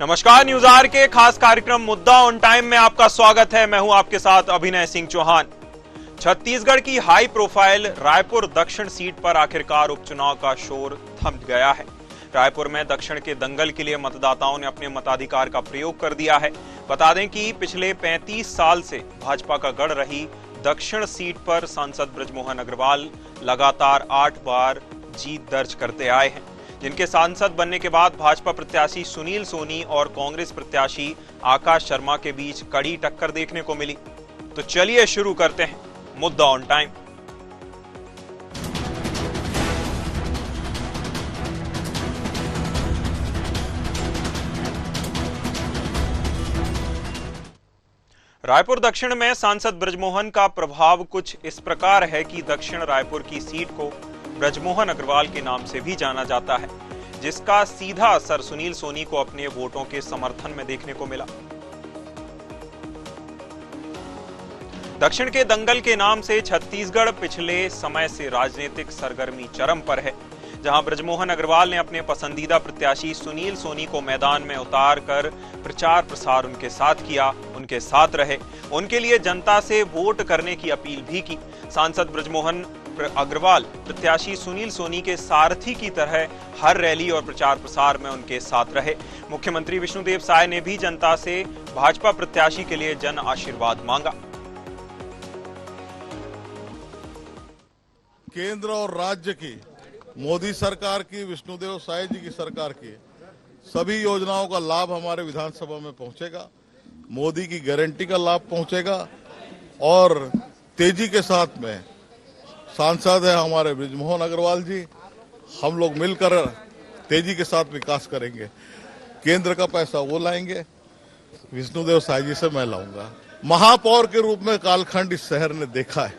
नमस्कार, news are के खास कार्यक्रम मुद्दा ऑन टाइम में आपका स्वागत है। मैं हूं आपके साथ अभिनय सिंह चौहान। छत्तीसगढ़ की हाई प्रोफाइल रायपुर दक्षिण सीट पर आखिरकार उपचुनाव का शोर थम गया है। रायपुर में दक्षिण के दंगल के लिए मतदाताओं ने अपने मताधिकार का प्रयोग कर दिया है। बता दें कि पिछले 35 साल से भाजपा का गढ़ रही दक्षिण सीट पर सांसद बृजमोहन अग्रवाल लगातार 8 बार जीत दर्ज करते आए हैं, जिनके सांसद बनने के बाद भाजपा प्रत्याशी सुनील सोनी और कांग्रेस प्रत्याशी आकाश शर्मा के बीच कड़ी टक्कर देखने को मिली। तो चलिए शुरू करते हैं मुद्दा ऑन टाइम। रायपुर दक्षिण में सांसद बृजमोहन का प्रभाव कुछ इस प्रकार है कि दक्षिण रायपुर की सीट को बृजमोहन अग्रवाल के नाम से भी जाना जाता है, जिसका सीधा असर सुनील सोनी को अपने वोटों के समर्थन में देखने को मिला। दक्षिण के दंगल के नाम से छत्तीसगढ़ पिछले समय से राजनीतिक सरगर्मी चरम पर है, जहां बृजमोहन अग्रवाल ने अपने पसंदीदा प्रत्याशी सुनील सोनी को मैदान में उतार कर प्रचार प्रसार उनके साथ किया, उनके साथ रहे, उनके लिए जनता से वोट करने की अपील भी की। सांसद बृजमोहन अग्रवाल प्रत्याशी सुनील सोनी के सारथी की तरह हर रैली और प्रचार प्रसार में उनके साथ रहे। मुख्यमंत्री विष्णुदेव साय ने भी जनता से भाजपा प्रत्याशी के लिए जन आशीर्वाद मांगा। केंद्र और राज्य की मोदी सरकार की, विष्णुदेव साय जी की सरकार की सभी योजनाओं का लाभ हमारे विधानसभा में पहुंचेगा। मोदी की गारंटी का लाभ पहुंचेगा और तेजी के साथ में सांसद है हमारे बृजमोहन अग्रवाल जी, हम लोग मिलकर तेजी के साथ विकास करेंगे। केंद्र का पैसा वो लाएंगे, विष्णुदेव साय जी से मैं लाऊंगा। महापौर के रूप में कालखंड इस शहर ने देखा है।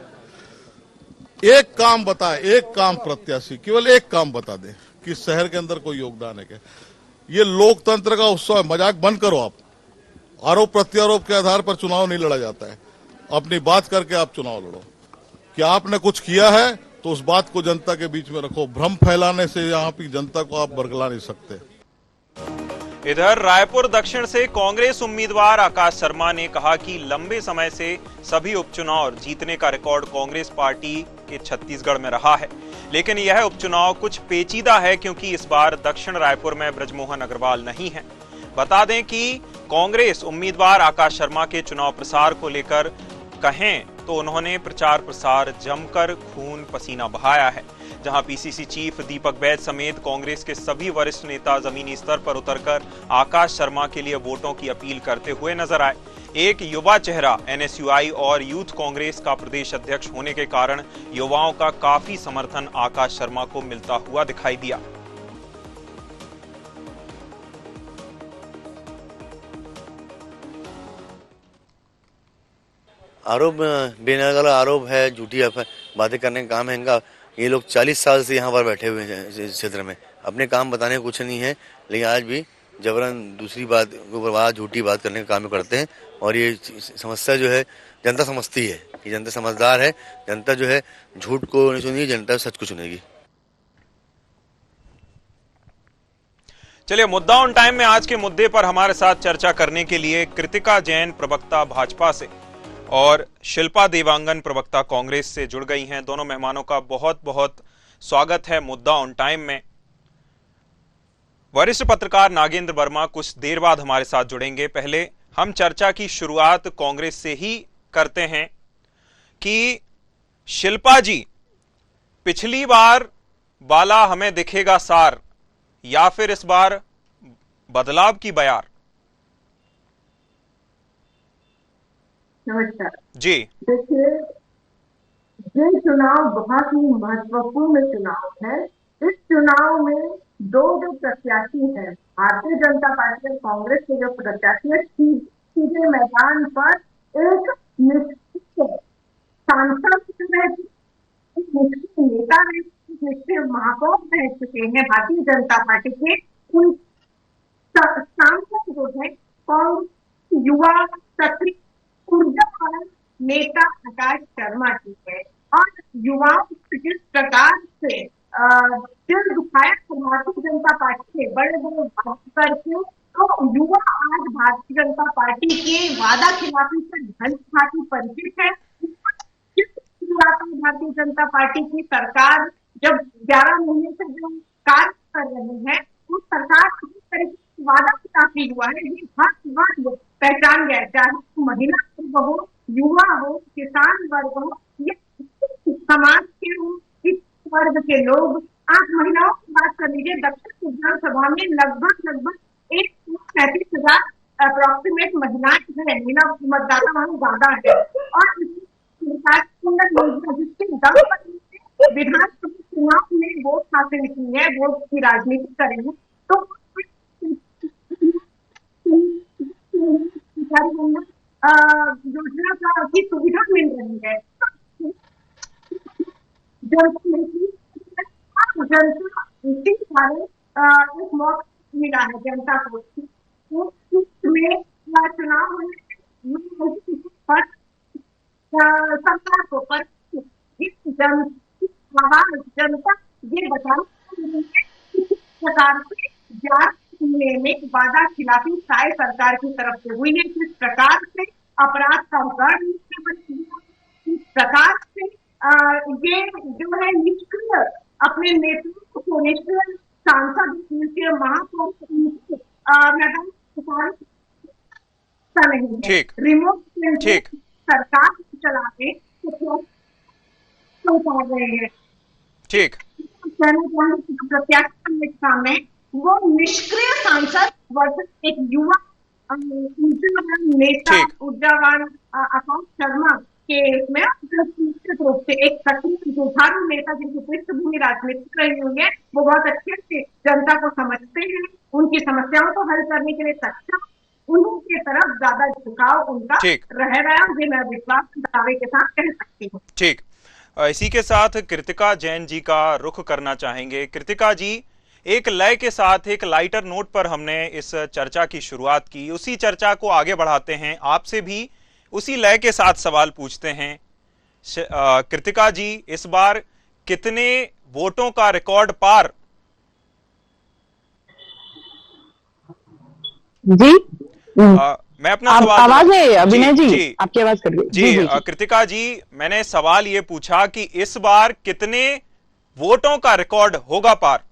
एक काम बताए, एक काम प्रत्याशी केवल एक काम बता दे कि शहर के अंदर कोई योगदान है क्या। ये लोकतंत्र का उत्सव है, मजाक बंद करो। आप आरोप प्रत्यारोप के आधार पर चुनाव नहीं लड़ा जाता है। अपनी बात करके आप चुनाव लड़ो कि आपने कुछ किया है तो उस बात को जनता के बीच में रखो। भ्रम फैलाने से यहाँ की जनता को आप बरगला नहीं सकते। इधर रायपुर दक्षिण से कांग्रेस उम्मीदवार आकाश शर्मा ने कहा कि लंबे समय से सभी उपचुनाव जीतने का रिकॉर्ड कांग्रेस पार्टी के छत्तीसगढ़ में रहा है, लेकिन यह उपचुनाव कुछ पेचीदा है क्योंकि इस बार दक्षिण रायपुर में बृजमोहन अग्रवाल नहीं है। बता दें कि कांग्रेस उम्मीदवार आकाश शर्मा के चुनाव प्रसार को लेकर कहें तो उन्होंने प्रचार प्रसार जमकर खून पसीना बहाया है, जहां पीसीसी चीफ दीपक बैज समेत कांग्रेस के सभी वरिष्ठ नेता जमीनी स्तर पर उतरकर आकाश शर्मा के लिए वोटों की अपील करते हुए नजर आए। एक युवा चेहरा एनएसयूआई और यूथ कांग्रेस का प्रदेश अध्यक्ष होने के कारण युवाओं का काफी समर्थन आकाश शर्मा को मिलता हुआ दिखाई दिया। आरोप बेनकाब आरोप है, झूठी बातें करने का काम है इनका। ये लोग 40 साल से यहाँ पर बैठे हुए हैं इस क्षेत्र में, अपने काम बताने को कुछ नहीं है, लेकिन आज भी जबरन दूसरी बात के ऊपर झूठी बात करने का काम करते हैं। और ये समस्या जो है जनता समझती है कि जनता समझदार है, जनता जो है झूठ को नहीं सुनेगी, जनता सच को सुनेगी। चलिए मुद्दा ऑन टाइम में आज के मुद्दे पर हमारे साथ चर्चा करने के लिए कृतिका जैन प्रवक्ता भाजपा से और शिल्पा देवांगन प्रवक्ता कांग्रेस से जुड़ गई हैं। दोनों मेहमानों का बहुत बहुत स्वागत है मुद्दा ऑन टाइम में। वरिष्ठ पत्रकार नागेंद्र वर्मा कुछ देर बाद हमारे साथ जुड़ेंगे। पहले हम चर्चा की शुरुआत कांग्रेस से ही करते हैं कि शिल्पा जी, पिछली बार बाला हमें दिखेगा सार या फिर इस बार बदलाव की बयार? नमस्कार जी। देखिए, ये चुनाव बहुत ही महत्वपूर्ण चुनाव है। इस चुनाव में दो जो प्रत्याशी हैं, भारतीय जनता पार्टी और कांग्रेस के जो प्रत्याशी है, सीधे मैदान पर एक निश्चित सांसद निश्चित नेता रह, निश्चित महापौर रह चुके हैं भारतीय जनता पार्टी के। उन सांसद जो है कांग्रेस युवा सक्रिय ऊर्जावान नेता आकाश शर्मा जी है और युवाओं को जिस प्रकार से दिल दुखाया भारतीय जनता पार्टी के बड़े बड़े बात करके तो युवा आज भारतीय जनता पार्टी के वादा खिलाफी से ढंग खाती परिचित है। भारतीय जनता पार्टी की सरकार जब 11 महीने से जो कार्य कर रहे हैं, उस सरकार किस तरीके से वादा खिलाफी हुआ है, ये हर वर्ग पहचान गया, चाहे महिला वर्ग हो, युवा हो, किसान वर्ग हो, या समाज के इस वर्ग के लोग। आज महिलाओं की बात कर लीजिए, दक्षिण विधानसभा में लगभग 1,35,000 अप्रोक्सीमेट महिलाएं हैं, महिला मतदाता वहां ज्यादा है। और जिसके दम पर विधानसभा चुनाव में वोट हासिल की है, वोट की राजनीति करी है, तो योजना की सुविधा मिल रही है। जनता इसी सारे एक मौका मिला है जनता को में चुनाव सरकार को, पर जनता ये बता किस प्रकार से जांच में वादा खिलाफी शायद सरकार की तरफ से हुई है, किस प्रकार से अपराध का गढ़, किस प्रकार से ये जो है निष्क्रिय अपने नेतृत्व को निष्क्रिय सांसद महापौर मैदान नहीं है, रिमोट सरकार चलाते रहे हैं। ठीक, प्रत्याशी सामने वो निष्क्रिय सांसद वर्सेस एक युवा नेता ऊर्जावान आकाश शर्मा के में निश्चित रूप से एक सक्रिय जुझारू नेता जिनकी पृष्ठभूमि राजनीतिक रही हुई है, वो बहुत अच्छे से जनता को समझते हैं, उनकी समस्याओं को हल करने के लिए सक्षम, उनकी तरफ ज्यादा झुकाव उनका रह रहा है, ये मैं विश्वास दावे के साथ कह सकती हूँ। ठीक, इसी के साथ कृतिका जैन जी का रुख करना चाहेंगे। कृतिका जी, एक लय के साथ एक लाइटर नोट पर हमने इस चर्चा की शुरुआत की, उसी चर्चा को आगे बढ़ाते हैं, आपसे भी उसी लय के साथ सवाल पूछते हैं। कृतिका जी, इस बार कितने वोटों का रिकॉर्ड पार? जी मैं अपना सवाल आवाज नहीं, अभिनय जी आपकी आवाज कर जी कृतिका जी, मैंने सवाल ये पूछा कि इस बार कितने वोटों का रिकॉर्ड होगा पार?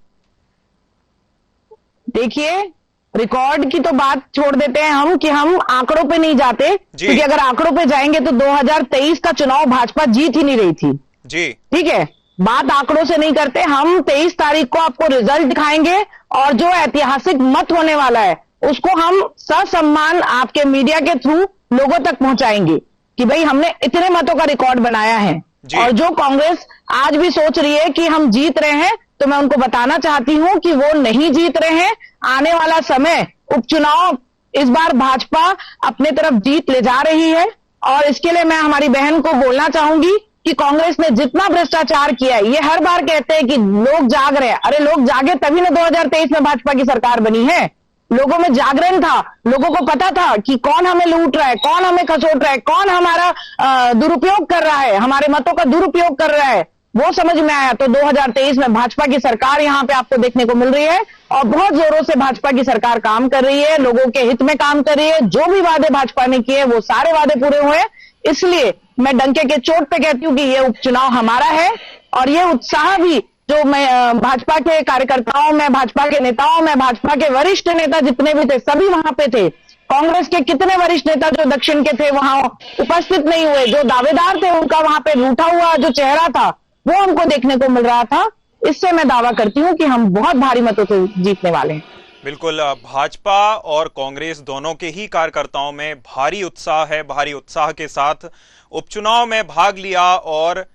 देखिए, रिकॉर्ड की तो बात छोड़ देते हैं हम कि हम आंकड़ों पे नहीं जाते, क्योंकि अगर आंकड़ों पे जाएंगे तो 2023 का चुनाव भाजपा जीत ही नहीं रही थी जी। ठीक है, बात आंकड़ों से नहीं करते हम। 23 तारीख को आपको रिजल्ट दिखाएंगे और जो ऐतिहासिक मत होने वाला है उसको हम ससम्मान आपके मीडिया के थ्रू लोगों तक पहुंचाएंगे कि भाई हमने इतने मतों का रिकॉर्ड बनाया है। और जो कांग्रेस आज भी सोच रही है कि हम जीत रहे हैं, तो मैं उनको बताना चाहती हूं कि वो नहीं जीत रहे हैं। आने वाला समय उपचुनाव इस बार भाजपा अपने तरफ जीत ले जा रही है, और इसके लिए मैं हमारी बहन को बोलना चाहूंगी कि कांग्रेस ने जितना भ्रष्टाचार किया है, ये हर बार कहते हैं कि लोग जाग रहे हैं, अरे लोग जागे तभी ना 2023 में भाजपा की सरकार बनी है। लोगों में जागरण था, लोगों को पता था कि कौन हमें लूट रहा है, कौन हमें खसोट रहा है, कौन हमारा दुरुपयोग कर रहा है, हमारे मतों का दुरुपयोग कर रहा है, वो समझ में आया। तो 2023 में भाजपा की सरकार यहां पे आपको देखने को मिल रही है, और बहुत जोरों से भाजपा की सरकार काम कर रही है, लोगों के हित में काम कर रही है। जो भी वादे भाजपा ने किए वो सारे वादे पूरे हुए। इसलिए मैं डंके के चोट पे कहती हूं कि ये उपचुनाव हमारा है, और ये उत्साह भी जो मैं भाजपा के कार्यकर्ताओं में, भाजपा के नेताओं में, भाजपा के वरिष्ठ नेता जितने भी थे सभी वहां पे थे। कांग्रेस के कितने वरिष्ठ नेता जो दक्षिण के थे वहां उपस्थित नहीं हुए, जो दावेदार थे उनका वहां पे रूठा हुआ जो चेहरा था वो हमको देखने को मिल रहा था। इससे मैं दावा करती हूं कि हम बहुत भारी मतों से जीतने वाले हैं। बिल्कुल, भाजपा और कांग्रेस दोनों के ही कार्यकर्ताओं में भारी उत्साह है। भारी उत्साह के साथ उपचुनाव में भाग लिया और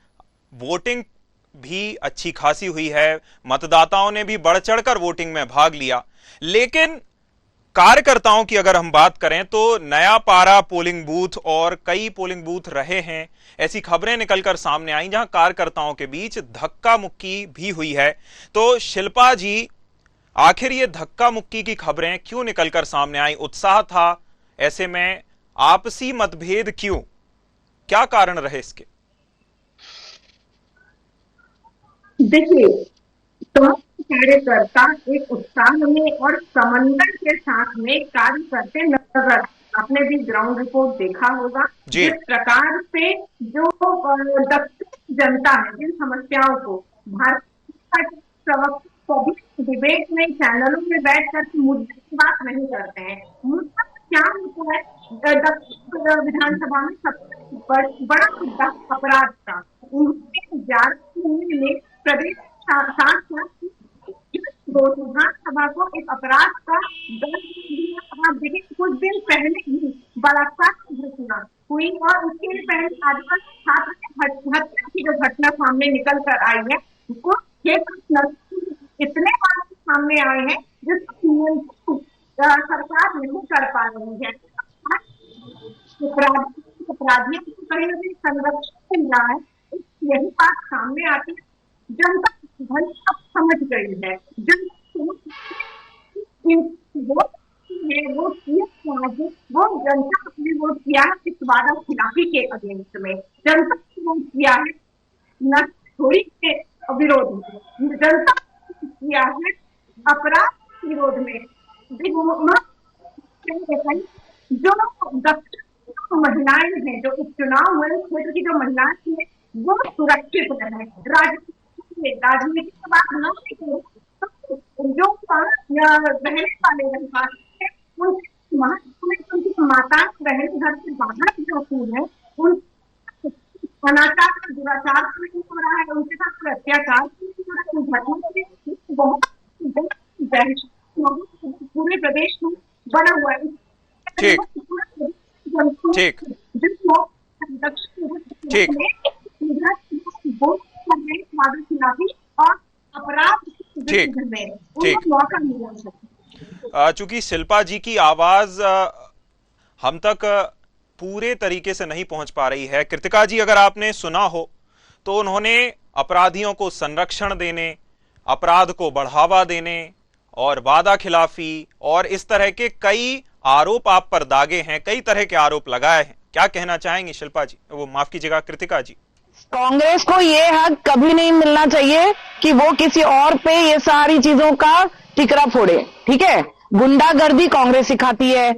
वोटिंग भी अच्छी खासी हुई है, मतदाताओं ने भी बढ़ चढ़कर वोटिंग में भाग लिया। लेकिन कार्यकर्ताओं की अगर हम बात करें तो नया पारा पोलिंग बूथ और कई पोलिंग बूथ रहे हैं, ऐसी खबरें निकलकर सामने आई जहां कार्यकर्ताओं के बीच धक्का मुक्की भी हुई है। तो शिल्पा जी, आखिर ये धक्का मुक्की की खबरें क्यों निकलकर सामने आई? उत्साह था, ऐसे में आपसी मतभेद क्यों? क्या कारण रहे इसके? देखिए, तो कार्यकर्ता एक उत्साह में और समन्वय के साथ में कार्य करते नजर आए। आपने भी ग्राउंड रिपोर्ट देखा होगा, जी जिस प्रकार से जो दक्षिण जनता है, जिन समस्याओं को भाजपा के प्रवक्ता कभी डिबेट में चैनलों में बैठ कर मुद्दे की बात नहीं करते हैं। मुद्दा क्या होता है? दक्षिण विधानसभा में सबसे बड़ा मुद्दा अपराध का। उन्होंने 11 महीने में प्रदेश साथ विधानसभा को एक अपराध का दंड दिया। आप देखिए, कुछ दिन पहले ही बलात्कार की घटना हुई और उसके पहले आदिवासी छात्र की हत्या की जो घटना सामने निकल कर आई है, वो इतने मामले सामने आए हैं जिसको सरकार नहीं कर पा रही है। अपराधियों को कहीं ना कहीं संरक्षण मिल रहा है, यही बात सामने आती है। जनता भले अब समझ गई है, वो जनता ने वोट किया है इस वादा खिलाफी के अगेंस्ट में, जनता ने वोट किया है नशेखोरी के विरोध में, जनता ने किया है अपराध के विरोध में। जो महिलाएं हैं, जो उपचुनाव हुए क्षेत्र की जो महिलाएं थी, वो सुरक्षित रहे। राजनीति की बात न करें तो जो रहने वाले रहवासी हैं, उनकी माताएं रहने घर से बाहर जो है, उन अनाचार और दुराचार नहीं हो रहा है, उनके साथ कोई अत्याचार नहीं हो रहा है। बहुत पूरे प्रदेश में बना हुआ है। ठीक ठीक ठीक और अपराध ठीक ठीक। मौका मिला। चूंकि शिल्पा जी की आवाज हम तक पूरे तरीके से नहीं पहुंच पा रही है। कृतिका जी, अगर आपने सुना हो तो उन्होंने अपराधियों को संरक्षण देने, अपराध को बढ़ावा देने और वादा खिलाफी और इस तरह के कई आरोप आप पर दागे हैं, कई तरह के आरोप लगाए हैं। क्या कहना चाहेंगी शिल्पा जी, वो माफ कीजिएगा कृतिका जी? कांग्रेस को ये हक कभी नहीं मिलना चाहिए कि वो किसी और पे ये सारी चीजों का टिकरा फोड़े। ठीक है, गुंडागर्दी कांग्रेस सिखाती है,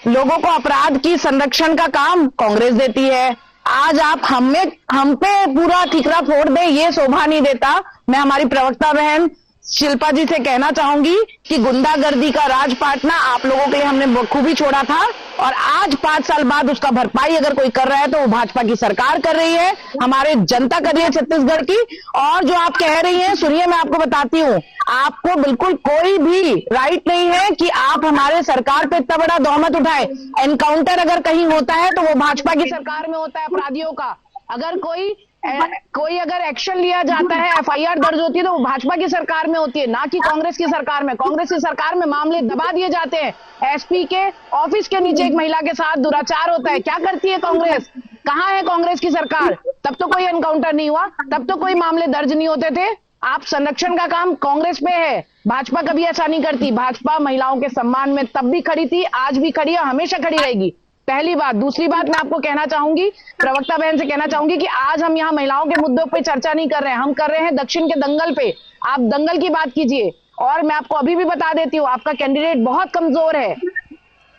लोगों को अपराध की संरक्षण का काम कांग्रेस देती है। आज आप हम पे पूरा ठिकरा फोड़ दे, ये शोभा नहीं देता। मैं हमारी प्रवक्ता बहन शिल्पा जी से कहना चाहूंगी कि गुंडागर्दी का राजपाट ना आप लोगों के लिए हमने बखूबी छोड़ा था, और आज 5 साल बाद उसका भरपाई अगर कोई कर रहा है तो वो भाजपा की सरकार कर रही है, हमारे जनता कर रही है छत्तीसगढ़ की। और जो आप कह रही हैं, सुनिए मैं आपको बताती हूँ, आपको बिल्कुल कोई भी राइट नहीं है कि आप हमारे सरकार पे इतना बड़ा तोहमत उठाए। एनकाउंटर अगर कहीं होता है तो वो भाजपा की सरकार में होता है अपराधियों का। अगर कोई अगर एक्शन लिया जाता है, एफआईआर दर्ज होती है तो वो भाजपा की सरकार में होती है, ना कि कांग्रेस की सरकार में। कांग्रेस की सरकार में मामले दबा दिए जाते हैं, एसपी के ऑफिस के नीचे एक महिला के साथ दुराचार होता है। क्या करती है कांग्रेस? कहां है कांग्रेस की सरकार? तब तो कोई एनकाउंटर नहीं हुआ, तब तो कोई मामले दर्ज नहीं होते थे। आप संरक्षण का काम कांग्रेस पे है, भाजपा कभी ऐसा नहीं करती। भाजपा महिलाओं के सम्मान में तब भी खड़ी थी, आज भी खड़ी है, हमेशा खड़ी रहेगी। पहली बात। दूसरी बात, मैं आपको कहना चाहूंगी, प्रवक्ता बहन से कहना चाहूंगी कि आज हम यहाँ महिलाओं के मुद्दों पे चर्चा नहीं कर रहे हैं, हम कर रहे हैं दक्षिण के दंगल पे। आप दंगल की बात कीजिए। और मैं आपको अभी भी बता देती हूँ, आपका कैंडिडेट बहुत कमजोर है।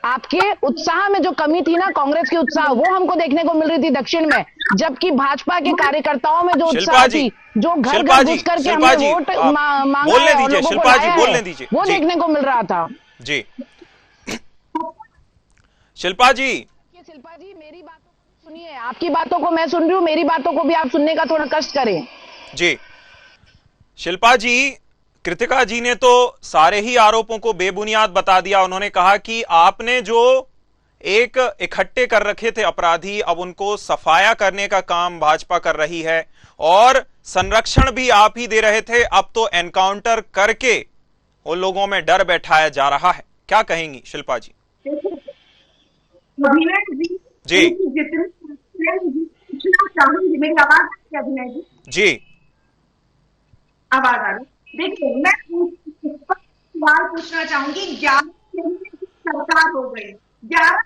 आपके उत्साह में जो कमी थी ना, कांग्रेस की उत्साह, वो हमको देखने को मिल रही थी दक्षिण में, जबकि भाजपा के कार्यकर्ताओं में जो उत्साह थी, जो घर घर घुस करके हमने वोट मांगा है और लोगों को लाया है, वो देखने को मिल रहा था। जी शिल्पा जी, मेरी बातों को सुनिए, आपकी बातों को मैं सुन रही हूँ, मेरी बातों को भी आप सुनने का थोड़ा कष्ट करें। जी शिल्पा जी, कृतिका जी ने तो सारे ही आरोपों को बेबुनियाद बता दिया। उन्होंने कहा कि आपने जो एक इकट्ठे कर रखे थे अपराधी, अब उनको सफाया करने का काम भाजपा कर रही है, और संरक्षण भी आप ही दे रहे थे, अब तो एनकाउंटर करके उन लोगों में डर बैठाया जा रहा है। क्या कहेंगी शिल्पा जी? अभिनय जी, जितनी चाहूंगी, मेरी आवाज है अभिनय जी? जी आवाज आ रही। देखिए, मैं सवाल पूछना चाहूंगी। 11 सरकार हो गई, 11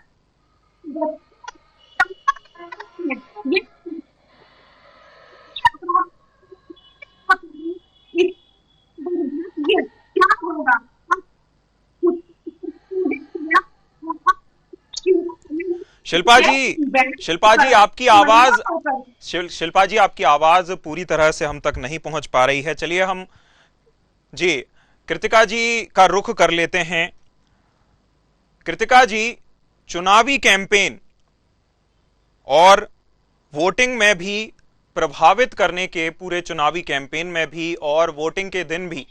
ये शिल्पा जी आपकी आवाज शिल्पा जी आपकी आवाज पूरी तरह से हम तक नहीं पहुंच पा रही है। चलिए हम जी कृतिका जी का रुख कर लेते हैं। कृतिका जी, चुनावी कैंपेन और वोटिंग में भी प्रभावित करने के, पूरे चुनावी कैंपेन में भी और वोटिंग के दिन भी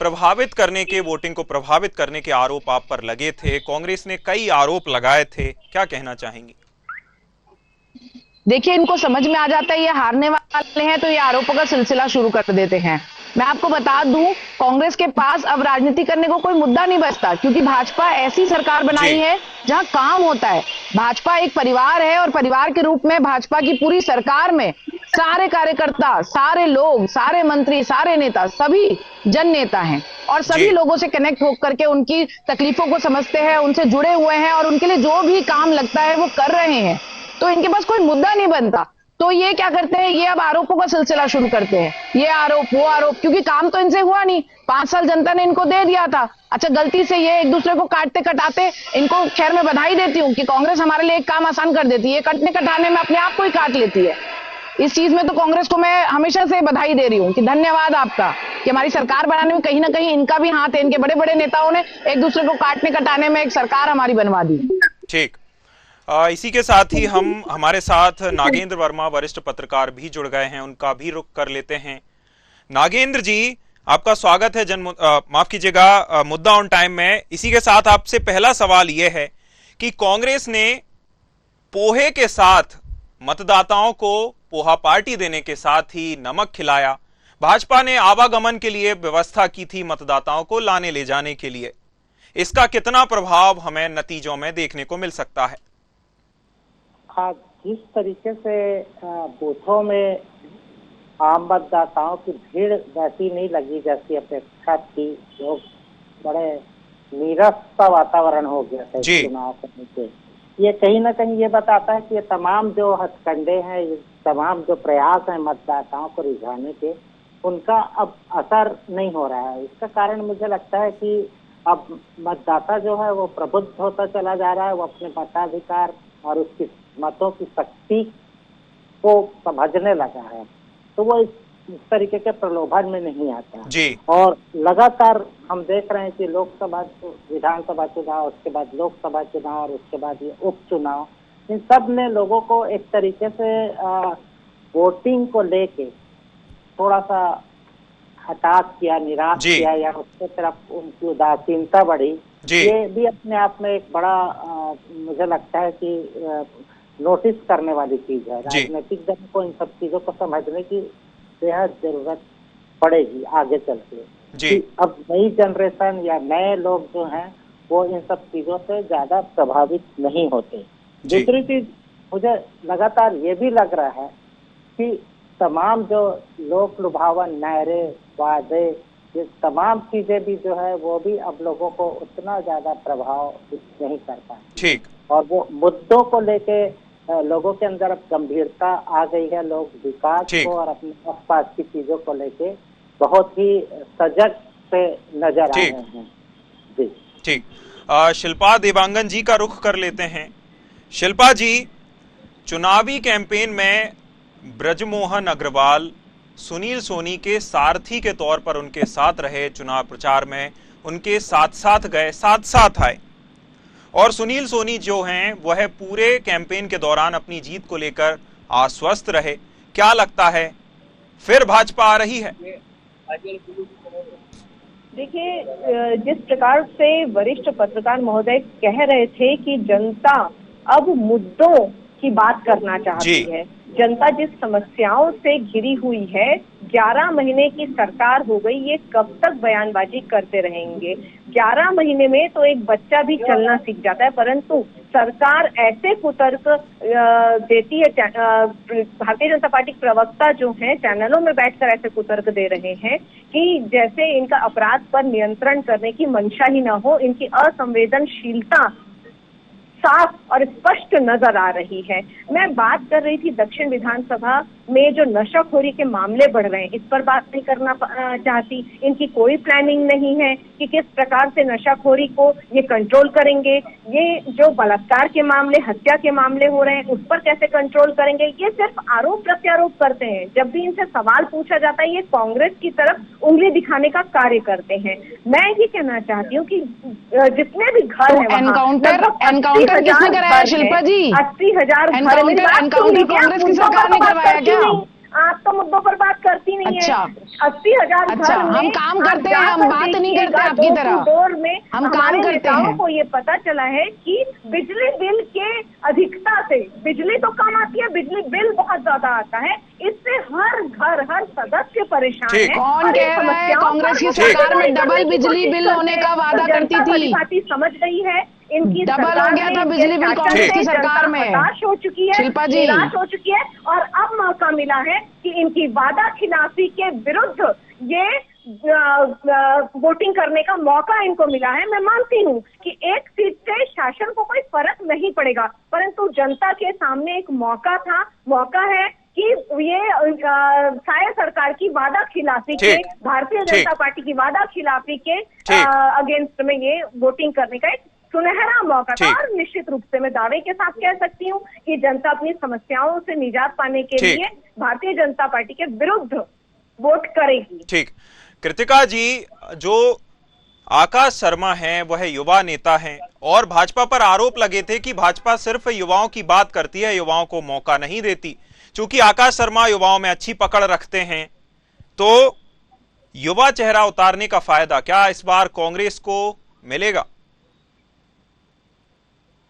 प्रभावित करने के, वोटिंग को प्रभावित करने के आरोप आप पर लगे थे। कांग्रेस ने कई आरोप लगाए थे, क्या कहना चाहेंगी? देखिए, इनको समझ में आ जाता है ये हारने वाले हैं तो ये आरोपों का सिलसिला शुरू कर देते हैं। मैं आपको बता दूं, कांग्रेस के पास अब राजनीति करने को कोई मुद्दा नहीं बचता, क्योंकि भाजपा ऐसी सरकार बनाई है जहां काम होता है। भाजपा एक परिवार है और परिवार के रूप में भाजपा की पूरी सरकार में सारे कार्यकर्ता, सारे लोग, सारे मंत्री, सारे नेता, सभी जन नेता हैं और सभी लोगों से कनेक्ट होकर के उनकी तकलीफों को समझते हैं, उनसे जुड़े हुए हैं और उनके लिए जो भी काम लगता है वो कर रहे हैं। तो इनके पास कोई मुद्दा नहीं बनता। तो ये क्या करते हैं, ये अब आरोपों का सिलसिला शुरू करते हैं, ये आरोप वो आरोप, क्योंकि काम तो इनसे हुआ नहीं। 5 साल जनता ने इनको दे दिया था। अच्छा, गलती से ये एक दूसरे को काटते कटाते, इनको खैर मैं बधाई देती हूँ कि कांग्रेस हमारे लिए एक काम आसान कर देती है, कटने कटाने में अपने आप को ही काट लेती है। इस चीज में तो कांग्रेस को मैं हमेशा से बधाई दे रही हूँ कि धन्यवाद आपका कि हमारी सरकार बनाने में कहीं ना कहीं इनका भी हाथ है। इनके बड़े बड़े नेताओं ने एक दूसरे को काटने कटाने में एक सरकार हमारी बनवा दी। ठीक, इसी के साथ ही हमारे साथ नागेंद्र वर्मा वरिष्ठ पत्रकार भी जुड़ गए हैं, उनका भी रुख कर लेते हैं। नागेंद्र जी, आपका स्वागत है माफ कीजिएगा मुद्दा ऑन टाइम में। इसी के साथ आपसे पहला सवाल यह है कि कांग्रेस ने पोहे के साथ मतदाताओं को पोहा पार्टी देने के साथ ही नमक खिलाया। भाजपा ने आवागमन के लिए व्यवस्था की थी मतदाताओं को लाने ले जाने के लिए। इसका कितना प्रभाव हमें नतीजों में देखने को मिल सकता है? जिस तरीके से बूथों में आम मतदाताओं की भीड़ वैसी नहीं लगी जैसी अपेक्षा थी। लोग बड़े नीरस सा वातावरण हो गया था चुनाव करने के। ये कहीं ना कहीं ये बताता है कि ये तमाम जो हथकंडे हैं, ये तमाम जो प्रयास हैं मतदाताओं को रिझाने के, उनका अब असर नहीं हो रहा है। इसका कारण मुझे लगता है कि अब मतदाता जो है वो प्रबुद्ध होता चला जा रहा है। वो अपने मताधिकार और उसकी मतों की शक्ति को समझने लगा है, तो वो इस तरीके के प्रलोभन में नहीं आता जी। और लगातार हम देख रहे हैं कि लोकसभा, विधानसभा चुनाव, उसके बाद लोकसभा चुनाव और उसके बाद ये उपचुनाव, इन सब ने लोगों को एक तरीके से वोटिंग को लेके थोड़ा सा हताश किया, निराश किया या उसके तरफ उनकी उदासीनता बढ़ी। ये भी अपने आप में एक बड़ा मुझे लगता है कि नोटिस करने वाली चीज है। राजनीतिक दल को इन सब चीजों को समझने की बेहद जरूरत पड़ेगी आगे चल के। अब नई जनरेशन या नए लोग जो हैं वो इन सब चीजों से ज्यादा प्रभावित नहीं होते। दूसरी चीज मुझे लगातार ये भी लग रहा है कि तमाम जो लोक लुभावन नारे, वादे, ये तमाम चीजें भी जो है वो भी अब लोगों को उतना ज्यादा प्रभाव नहीं कर पाती। ठीक। और वो मुद्दों को लेके लोगों के अंदर अब गंभीरता आ गई है। लोग विकास को और अपने आसपास की चीजों को लेके बहुत ही सजग से नजर आ रहे हैं। जी ठीक। शिल्पा देवांगन जी का रुख कर लेते हैं। शिल्पा जी, चुनावी कैंपेन में ब्रजमोहन अग्रवाल सुनील सोनी के सारथी के तौर पर उनके साथ रहे। चुनाव प्रचार में उनके साथ साथ गए, साथ साथ आए और सुनील सोनी जो हैं वह पूरे कैंपेन के दौरान अपनी जीत को लेकर आश्वस्त रहे। क्या लगता है फिर भाजपा आ रही है? देखिए, जिस प्रकार से वरिष्ठ पत्रकार महोदय कह रहे थे कि जनता अब मुद्दों की बात करना चाहती है, जनता जिस समस्याओं से घिरी हुई है, 11 महीने की सरकार हो गई, ये कब तक बयानबाजी करते रहेंगे? 11 महीने में तो एक बच्चा भी चलना सीख जाता है, परंतु सरकार ऐसे कुतर्क देती है। भारतीय जनता पार्टी के प्रवक्ता जो हैं चैनलों में बैठकर ऐसे कुतर्क दे रहे हैं कि जैसे इनका अपराध पर नियंत्रण करने की मंशा ही ना हो, इनकी असंवेदनशीलता साफ और स्पष्ट नजर आ रही है। मैं बात कर रही थी दक्षिण विधानसभा में जो नशाखोरी के मामले बढ़ रहे हैं, इस पर बात नहीं करना चाहती। इनकी कोई प्लानिंग नहीं है कि किस प्रकार से नशाखोरी को ये कंट्रोल करेंगे। ये जो बलात्कार के मामले, हत्या के मामले हो रहे हैं, उस पर कैसे कंट्रोल करेंगे। ये सिर्फ आरोप प्रत्यारोप करते हैं। जब भी इनसे सवाल पूछा जाता है, ये कांग्रेस की तरफ उंगली दिखाने का कार्य करते हैं। मैं ये कहना चाहती हूँ कि जितने भी घर हैं, एनकाउंटर किसने कराया शिल्पा जी? 80,000 एनकाउंटर कांग्रेस की सरकार ने करवाया क्या? आप तो मुद्दों पर बात करती नहीं अच्छा, है। 80,000 अच्छा, हम काम करते हैं, हम बात नहीं करते आपकी तरह। दौर में हम काम करते हैं। को ये पता चला है कि बिजली बिल के अधिकता से, बिजली तो कम आती है, बिजली बिल बहुत ज्यादा आता है। इससे हर घर, हर सदस्य परेशान है। कौन कह रहा है कांग्रेस की सरकार में डबल बिजली बिल होने का वादा करती थी? समझ गई है इनकी डबल हो गया था बिजली बिल कांग्रेस की सरकार में। हताश हो चुकी है, शिल्पा जी, निराश हो चुकी है, और अब मौका मिला है कि इनकी वादा खिलाफी के विरुद्ध ये वोटिंग करने का मौका इनको मिला है। मैं मानती हूँ कि एक सीट से शासन को कोई फर्क नहीं पड़ेगा, परंतु जनता के सामने एक मौका था, मौका है कि ये साया सरकार की वादा खिलाफी के, भारतीय जनता पार्टी की वादा खिलाफी के अगेंस्ट में ये वोटिंग करने का एक सुनहरा मौका था। और निश्चित रूप से मैं दावे के साथ कह सकती हूँ कि जनता अपनी समस्याओं से निजात पाने के लिए भारतीय जनता पार्टी के विरुद्ध वोट करेगी। ठीक। कृतिका जी, जो आकाश शर्मा हैं वह युवा नेता हैं और भाजपा पर आरोप लगे थे कि भाजपा सिर्फ युवाओं की बात करती है, युवाओं को मौका नहीं देती। चूंकि आकाश शर्मा युवाओं में अच्छी पकड़ रखते हैं, तो युवा चेहरा उतारने का फायदा क्या इस बार कांग्रेस को मिलेगा?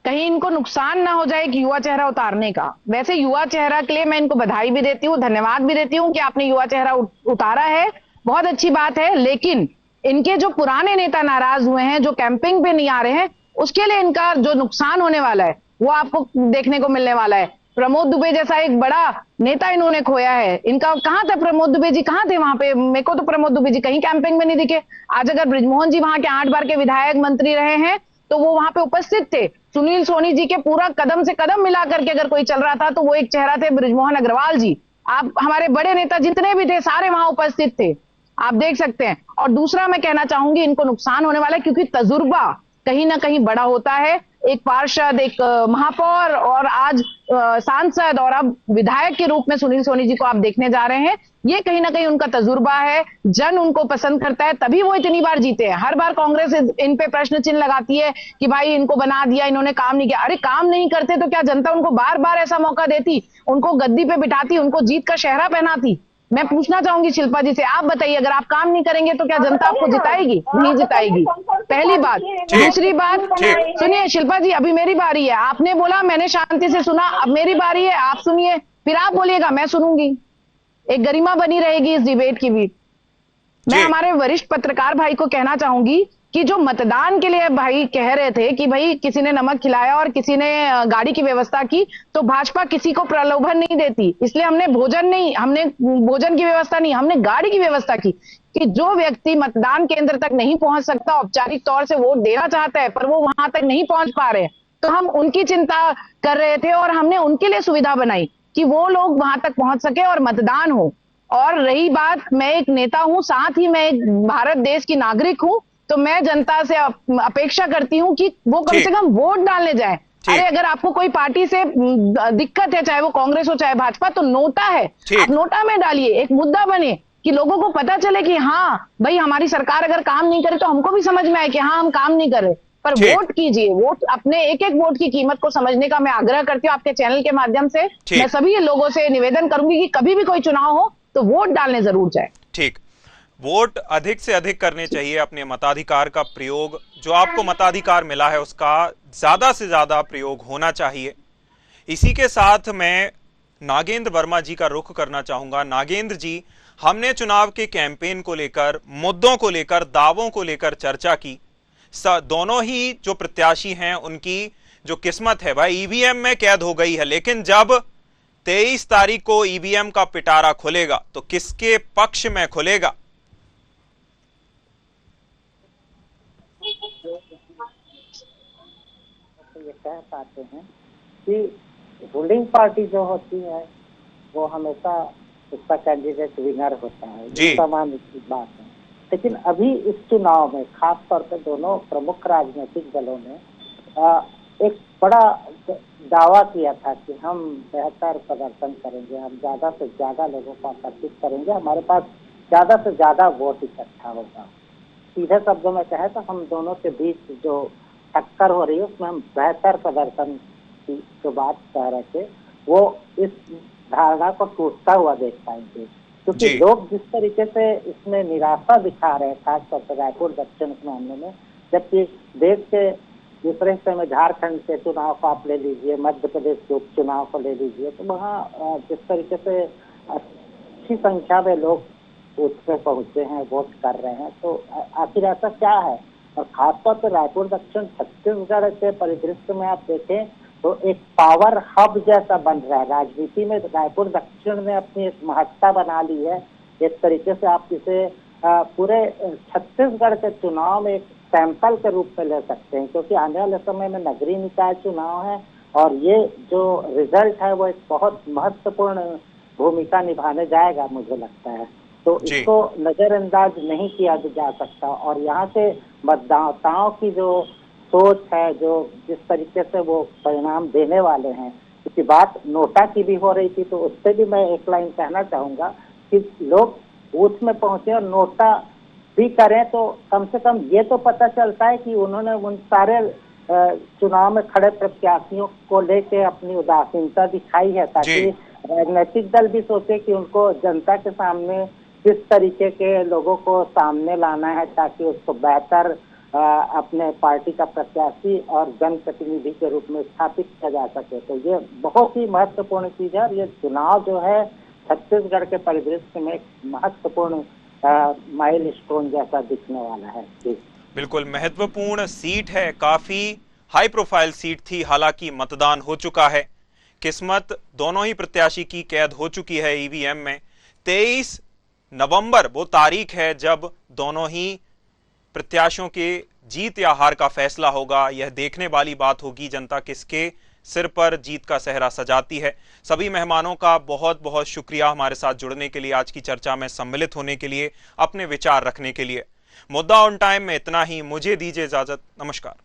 कहीं इनको नुकसान ना हो जाए कि युवा चेहरा उतारने का। वैसे युवा चेहरा के लिए मैं इनको बधाई भी देती हूँ, धन्यवाद भी देती हूँ कि आपने युवा चेहरा उतारा है, बहुत अच्छी बात है। लेकिन इनके जो पुराने नेता नाराज हुए हैं, जो कैंपिंग पे नहीं आ रहे हैं, उसके लिए इनका जो नुकसान होने वाला है वो आपको देखने को मिलने वाला है। प्रमोद दुबे जैसा एक बड़ा नेता इन्होंने खोया है। इनका कहां था प्रमोद दुबे जी, कहां थे वहां पे? मेरे को तो प्रमोद दुबे जी कहीं कैंपिंग में नहीं दिखे। आज अगर बृजमोहन जी वहां के 8 बार के विधायक मंत्री रहे हैं तो वो वहां पे उपस्थित थे। सुनील सोनी जी के पूरा कदम से कदम मिला करके अगर कोई चल रहा था तो वो एक चेहरा थे बृजमोहन अग्रवाल जी। आप हमारे बड़े नेता जितने भी थे सारे वहां उपस्थित थे, आप देख सकते हैं। और दूसरा मैं कहना चाहूंगी, इनको नुकसान होने वाला है क्योंकि तजुर्बा कहीं ना कहीं बड़ा होता है। एक पार्षद, एक महापौर और आज सांसद और अब विधायक के रूप में सुनील सोनी जी को आप देखने जा रहे हैं। ये कहीं ना कहीं उनका तजुर्बा है, जन उनको पसंद करता है, तभी वो इतनी बार जीते हैं। हर बार कांग्रेस इन पे प्रश्न चिन्ह लगाती है कि भाई इनको बना दिया, इन्होंने काम नहीं किया। अरे काम नहीं करते तो क्या जनता उनको बार बार ऐसा मौका देती, उनको गद्दी पे बिठाती, उनको जीत का शहरा पहनाती? मैं पूछना चाहूंगी शिल्पा जी से, आप बताइए, अगर आप काम नहीं करेंगे तो क्या जनता आपको जिताएगी? नहीं जिताएगी, पहली बात। दूसरी बात सुनिए शिल्पा जी, अभी मेरी बारी है। आपने बोला, मैंने शांति से सुना, अब मेरी बारी है, आप सुनिए, फिर आप बोलिएगा, मैं सुनूंगी। एक गरिमा बनी रहेगी इस डिबेट की भी। मैं हमारे वरिष्ठ पत्रकार भाई को कहना चाहूंगी कि जो मतदान के लिए भाई कह रहे थे कि भाई किसी ने नमक खिलाया और किसी ने गाड़ी की व्यवस्था की, तो भाजपा किसी को प्रलोभन नहीं देती। इसलिए हमने भोजन की व्यवस्था नहीं, हमने गाड़ी की व्यवस्था की कि जो व्यक्ति मतदान केंद्र तक नहीं पहुंच सकता, औपचारिक तौर से वोट देना चाहता है पर वो वहां तक नहीं पहुंच पा रहे, तो हम उनकी चिंता कर रहे थे और हमने उनके लिए सुविधा बनाई कि वो लोग वहां तक पहुंच सके और मतदान हो। और रही बात, मैं एक नेता हूं, साथ ही मैं एक भारत देश की नागरिक हूं, तो मैं जनता से अपेक्षा करती हूं कि वो कम से कम वोट डालने जाए। अरे अगर आपको कोई पार्टी से दिक्कत है, चाहे वो कांग्रेस हो चाहे भाजपा, तो नोटा है, आप नोटा में डालिए, एक मुद्दा बने कि लोगों को पता चले कि हाँ भाई हमारी सरकार अगर काम नहीं करे तो हमको भी समझ में आए कि हाँ हम काम नहीं कर रहे। पर वोट कीजिए, वोट अपने एक एक वोट की कीमत को समझने का मैं आग्रह करती हूँ आपके चैनल के माध्यम से। मैं सभी लोगों से निवेदन करूंगी कि कभी भी कोई चुनाव हो तो वोट डालने जरूर जाए। ठीक, वोट अधिक से अधिक करने चाहिए, अपने मताधिकार का प्रयोग, जो आपको मताधिकार मिला है उसका ज्यादा से ज्यादा प्रयोग होना चाहिए। इसी के साथ मैं नागेंद्र वर्मा जी का रुख करना चाहूंगा। नागेंद्र जी, हमने चुनाव के कैंपेन को लेकर, मुद्दों को लेकर, दावों को लेकर चर्चा की। दोनों ही जो प्रत्याशी हैं उनकी जो किस्मत है भाई ईवीएम में कैद हो गई है, लेकिन जब 23 तारीख को ईवीएम का पिटारा खुलेगा तो किसके पक्ष में खुलेगा? से ये कह पाते हैं कि रूलिंग पार्टी जो होती है वो हमेशा उसका कैंडिडेट विनर होता है, ये सामान्य बात है। लेकिन अभी इस चुनाव में खास तौर पे दोनों प्रमुख राजनीतिक दलों ने एक बड़ा दावा किया था कि हम बेहतर प्रदर्शन करेंगे, हम ज्यादा से ज्यादा लोगों को आकर्षित करेंगे, हमारे पास ज्यादा से ज्यादा वोट इकट्ठा होगा। सीधे शब्दों में कहे तो हम दोनों के बीच जो टक्कर हो रही है उसमें हम बेहतर प्रदर्शन की जो बात कह रहे थे वो इस धारणा को टूटता हुआ देख पाएंगे, क्योंकि लोग जिस तरीके से इसमें निराशा दिखा रहे हैं खासतौर पर रायपुर दक्षिण के मामले में, जबकि देश के दूसरे हिस्से में झारखंड के चुनाव को आप ले लीजिए, मध्य प्रदेश के उपचुनाव को ले लीजिए, तो वहाँ जिस तरीके से अच्छी संख्या में लोग बूथ पे पहुंचे हैं, वोट कर रहे हैं, तो आखिर ऐसा क्या है। और खासतौर पर रायपुर दक्षिण छत्तीसगढ़ के परिदृश्य में आप देखें तो एक पावर हब जैसा बन रहा है राजनीति में। रायपुर दक्षिण ने अपनी एक महत्ता बना ली है। एक तरीके से आप इसे पूरे छत्तीसगढ़ के चुनाव में एक सैंपल के रूप में ले सकते हैं, क्योंकि आने वाले समय में नगरीय निकाय चुनाव है और ये जो रिजल्ट है वो एक बहुत महत्वपूर्ण भूमिका निभाने जाएगा, मुझे लगता है। तो इसको नजरअंदाज नहीं किया जा सकता। और यहाँ के मतदाताओं की जो सोच है, जो जिस तरीके से वो परिणाम देने वाले हैं, क्योंकि बात नोटा की भी हो रही थी, तो उससे भी मैं एक लाइन कहना चाहूंगा कि लोग बूथ में पहुंचे और नोटा भी करें तो कम से कम ये तो पता चलता है कि उन्होंने उन सारे चुनाव में खड़े प्रत्याशियों को लेके अपनी उदासीनता दिखाई है, ताकि राजनीतिक दल भी सोचे कि उनको जनता के सामने किस तरीके के लोगों को सामने लाना है ताकि उसको बेहतर अपने पार्टी का प्रत्याशी और जनप्रतिनिधि के रूप में स्थापित किया जा सके। तो ये बहुत ही महत्वपूर्ण चीज है और ये चुनाव जो है छत्तीसगढ़ के परिदृश्य में एक महत्वपूर्ण माइलस्टोन जैसा दिखने वाला है। बिल्कुल महत्वपूर्ण सीट है, काफी हाई प्रोफाइल सीट थी, हालांकि मतदान हो चुका है, किस्मत दोनों ही प्रत्याशी की कैद हो चुकी है ईवीएम में। 23 नवंबर वो तारीख है जब दोनों ही प्रत्याशियों के जीत या हार का फैसला होगा। यह देखने वाली बात होगी जनता किसके सिर पर जीत का सेहरा सजाती है। सभी मेहमानों का बहुत बहुत शुक्रिया हमारे साथ जुड़ने के लिए, आज की चर्चा में सम्मिलित होने के लिए, अपने विचार रखने के लिए। मुद्दा ऑन टाइम में इतना ही, मुझे दीजिए इजाजत, नमस्कार।